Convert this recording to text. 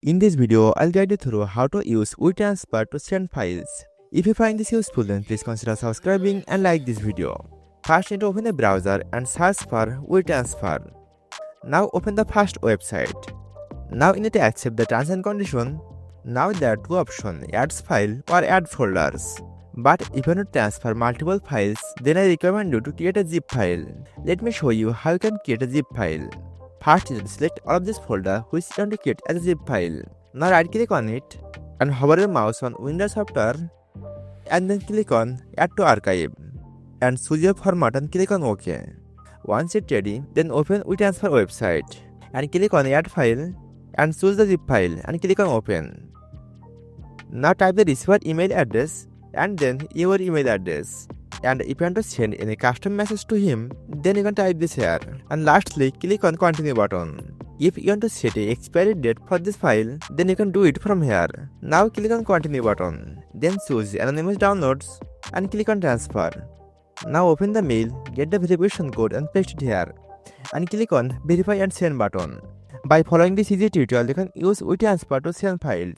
In this video, I'll guide you through how to use WeTransfer to send files. If you find this useful, then please consider subscribing and like this video. First, need to open a browser and search for WeTransfer. Now open the first website. Now you need to accept the terms and condition. Now there are two options, add file or add folders. But if you want to transfer multiple files, then I recommend you to create a zip file. Let me show you how you can create a zip file. First, you select all of this folder which you want to create as a zip file. Now right click on it and hover your mouse on Windows Software and then click on Add to Archive and choose your format and click on OK. Once it's ready, then open WeTransfer website and click on Add File and choose the zip file and click on Open. Now type the receiver email address and then your email address. And if you want to send any custom message to him, then you can type this here. And lastly, click on Continue button. If you want to set a expiry date for this file, then you can do it from here. Now click on Continue button. Then choose Anonymous Downloads and click on Transfer. Now open the mail, get the verification code and paste it here. And click on Verify and Send button. By following this easy tutorial, you can use WeTransfer to send files.